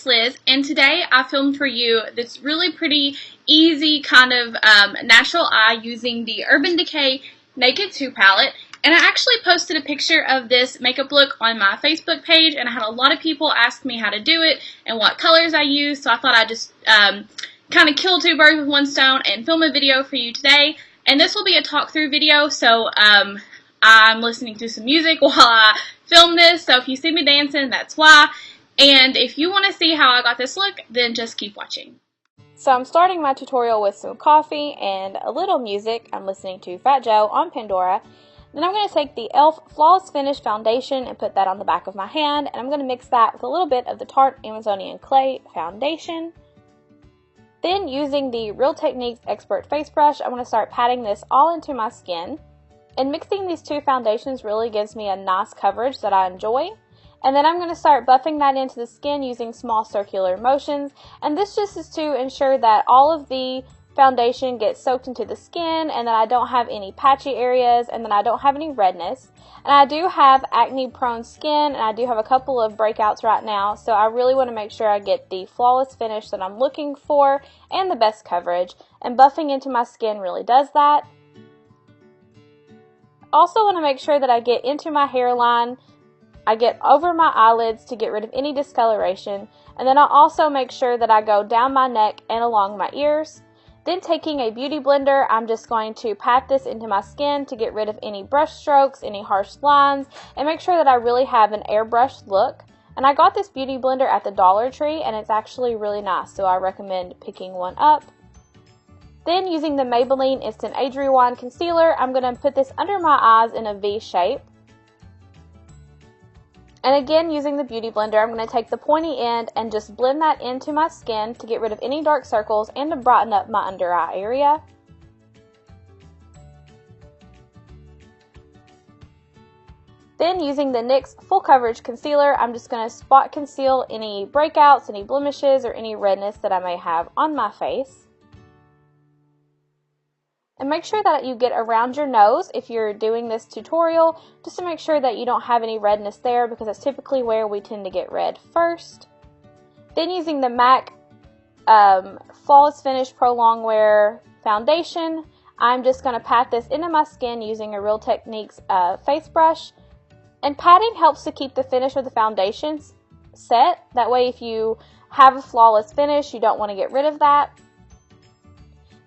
it's Liz, and today I filmed for you this really pretty easy kind of natural eye using the Urban Decay Naked 2 palette. And I actually posted a picture of this makeup look on my Facebook page, and I had a lot of people ask me how to do it and what colors I use, so I thought I'd just kind of kill two birds with one stone and film a video for you today. And this will be a talk-through video, so I'm listening to some music while I film this, so if you see me dancing, that's why. And if you want to see how I got this look, then just keep watching. So I'm starting my tutorial with some coffee and a little music. I'm listening to Fat Joe on Pandora. Then I'm going to take the e.l.f. Flawless Finish Foundation and put that on the back of my hand. And I'm going to mix that with a little bit of the Tarte Amazonian Clay Foundation. Then using the Real Techniques Expert Face Brush, I'm going to start patting this all into my skin. And mixing these two foundations really gives me a nice coverage that I enjoy. And then I'm going to start buffing that into the skin using small circular motions. And this just is to ensure that all of the foundation gets soaked into the skin and that I don't have any patchy areas and that I don't have any redness. And I do have acne prone skin and I do have a couple of breakouts right now. So I really want to make sure I get the flawless finish that I'm looking for and the best coverage. And buffing into my skin really does that. Also want to make sure that I get into my hairline. I get over my eyelids to get rid of any discoloration, and then I'll also make sure that I go down my neck and along my ears. Then taking a beauty blender, I'm just going to pat this into my skin to get rid of any brush strokes, any harsh lines, and make sure that I really have an airbrushed look. And I got this beauty blender at the Dollar Tree, and it's actually really nice, so I recommend picking one up. Then using the Maybelline Instant Age Rewind Concealer, I'm going to put this under my eyes in a V shape. And again, using the Beauty Blender, I'm going to take the pointy end and just blend that into my skin to get rid of any dark circles and to brighten up my under eye area. Then using the NYX Full Coverage Concealer, I'm just going to spot conceal any breakouts, any blemishes, or any redness that I may have on my face. And make sure that you get around your nose if you're doing this tutorial, just to make sure that you don't have any redness there, because that's typically where we tend to get red first. Then using the MAC Flawless Finish Pro Longwear Foundation, I'm just going to pat this into my skin using a Real Techniques face brush. And patting helps to keep the finish of the foundation set. That way if you have a flawless finish, you don't want to get rid of that.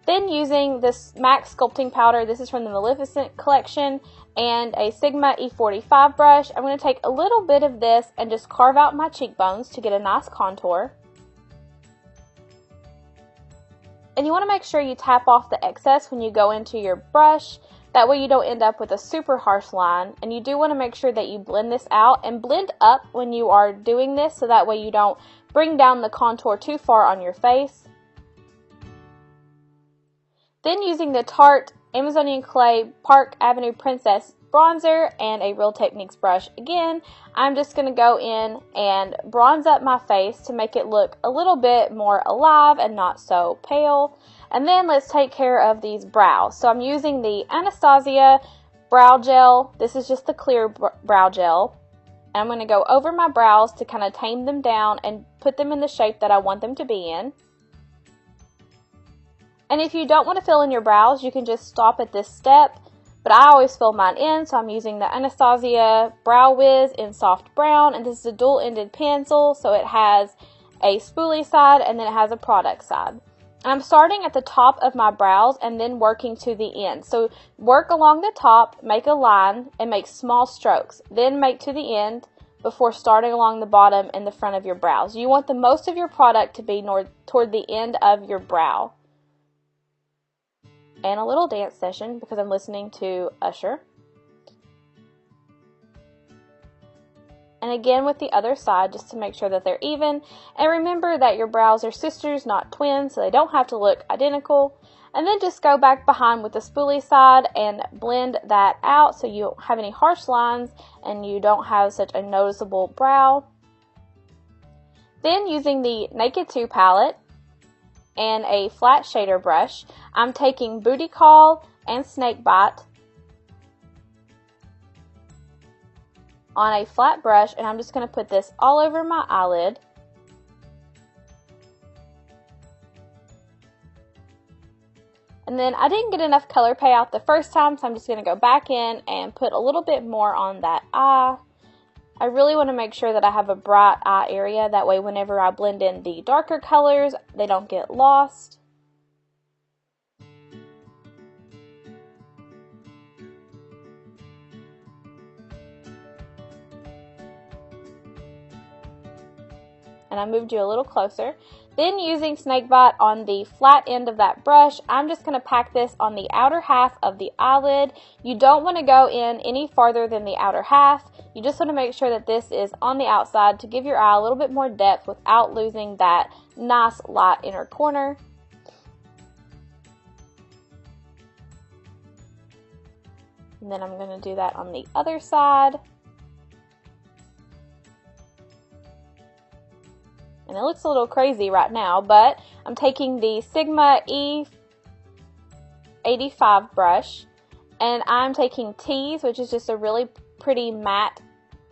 Then using this MAC Sculpting Powder, this is from the Maleficent collection, and a Sigma E45 brush, I'm going to take a little bit of this and just carve out my cheekbones to get a nice contour. And you want to make sure you tap off the excess when you go into your brush. That way you don't end up with a super harsh line. And you do want to make sure that you blend this out and blend up when you are doing this, so that way you don't bring down the contour too far on your face. Then using the Tarte Amazonian Clay Park Avenue Princess bronzer and a Real Techniques brush again, I'm just going to go in and bronze up my face to make it look a little bit more alive and not so pale. And then let's take care of these brows. So I'm using the Anastasia Brow Gel. This is just the clear brow gel. And I'm going to go over my brows to kind of tame them down and put them in the shape that I want them to be in. And if you don't want to fill in your brows, you can just stop at this step. But I always fill mine in, so I'm using the Anastasia Brow Wiz in Soft Brown. And this is a dual-ended pencil, so it has a spoolie side and then it has a product side. And I'm starting at the top of my brows and then working to the end. So work along the top, make a line, and make small strokes. Then make to the end before starting along the bottom and the front of your brows. You want the most of your product to be toward the end of your brow. And a little dance session because I'm listening to Usher. And again with the other side, just to make sure that they're even. And remember that your brows are sisters, not twins, so they don't have to look identical. And then just go back behind with the spoolie side and blend that out so you don't have any harsh lines and you don't have such a noticeable brow. Then using the Naked 2 palette and a flat shader brush, I'm taking Booty Call and Snakebite on a flat brush, and I'm just going to put this all over my eyelid. And then I didn't get enough color payout the first time, so I'm just going to go back in and put a little bit more on that eye. I really want to make sure that I have a bright eye area, that way whenever I blend in the darker colors, they don't get lost. And I moved you a little closer. Then using Snakebite on the flat end of that brush, I'm just going to pack this on the outer half of the eyelid. You don't want to go in any farther than the outer half. You just want to make sure that this is on the outside to give your eye a little bit more depth without losing that nice light inner corner. And then I'm going to do that on the other side. And it looks a little crazy right now, but I'm taking the Sigma E85 brush, and I'm taking Tease, which is just a really pretty matte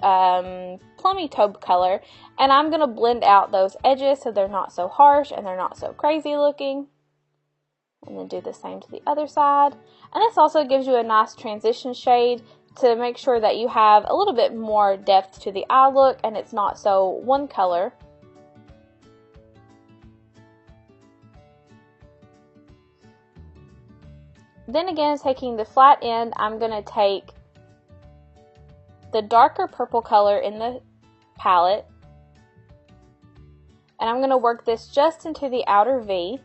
plummy taupe color, and I'm going to blend out those edges so they're not so harsh and they're not so crazy looking. And then do the same to the other side. And this also gives you a nice transition shade to make sure that you have a little bit more depth to the eye look and it's not so one color. Then again, taking the flat end, I'm going to take the darker purple color in the palette, and I'm going to work this just into the outer V.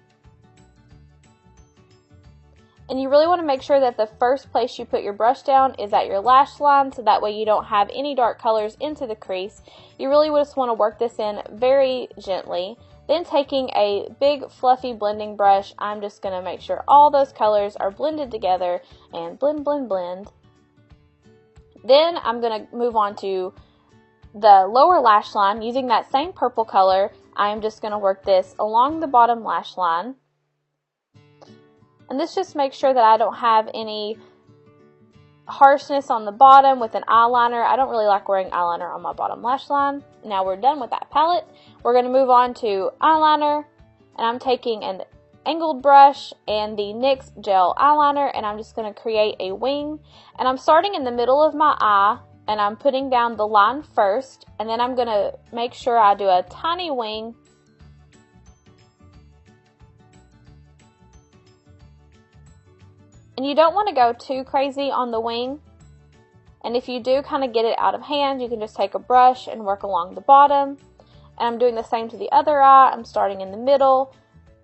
And you really want to make sure that the first place you put your brush down is at your lash line, so that way you don't have any dark colors into the crease. You really just want to work this in very gently. Then taking a big fluffy blending brush, I'm just going to make sure all those colors are blended together and blend, blend, blend. Then I'm going to move on to the lower lash line. Using that same purple color, I'm just going to work this along the bottom lash line. And this just makes sure that I don't have any harshness on the bottom with an eyeliner. I don't really like wearing eyeliner on my bottom lash line. Now we're done with that palette. We're going to move on to eyeliner, and I'm taking an angled brush and the NYX gel eyeliner, and I'm just going to create a wing. And I'm starting in the middle of my eye, and I'm putting down the line first, and then I'm going to make sure I do a tiny wing. And you don't want to go too crazy on the wing. And if you do kind of get it out of hand, you can just take a brush and work along the bottom. And I'm doing the same to the other eye. I'm starting in the middle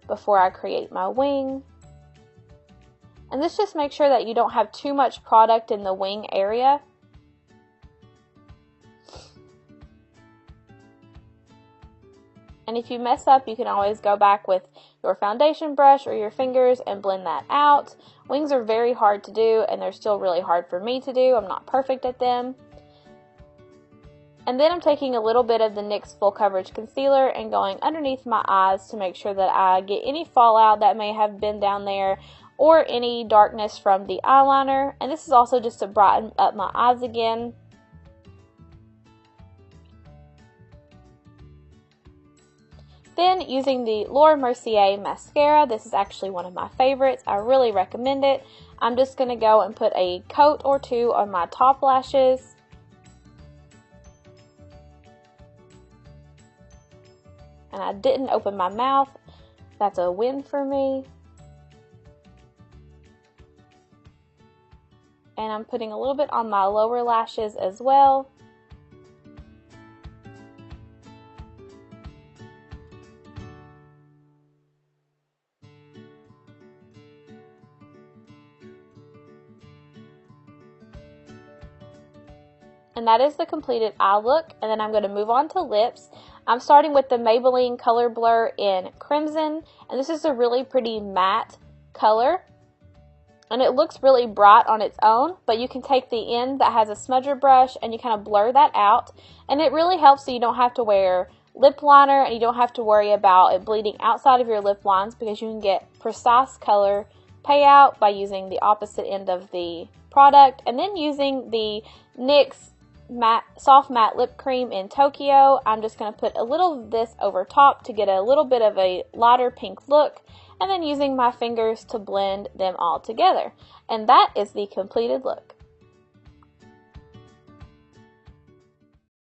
before I create my wing. And this just makes sure that you don't have too much product in the wing area. And if you mess up, you can always go back with your foundation brush or your fingers and blend that out. Wings are very hard to do, and they're still really hard for me to do. I'm not perfect at them. And then I'm taking a little bit of the NYX Full Coverage Concealer and going underneath my eyes to make sure that I get any fallout that may have been down there or any darkness from the eyeliner. And this is also just to brighten up my eyes again. Then using the Laura Mercier mascara, this is actually one of my favorites. I really recommend it. I'm just going to go and put a coat or two on my top lashes. And I didn't open my mouth. That's a win for me. And I'm putting a little bit on my lower lashes as well. And that is the completed eye look. And then I'm going to move on to lips. I'm starting with the Maybelline Color Blur in Crimson. And this is a really pretty matte color. And it looks really bright on its own. But you can take the end that has a smudger brush and you kind of blur that out. And it really helps so you don't have to wear lip liner and you don't have to worry about it bleeding outside of your lip lines, because you can get precise color payout by using the opposite end of the product. And then using the NYX soft matte lip cream in Tokyo. I'm just going to put a little of this over top to get a little bit of a lighter pink look, and then using my fingers to blend them all together. And that is the completed look.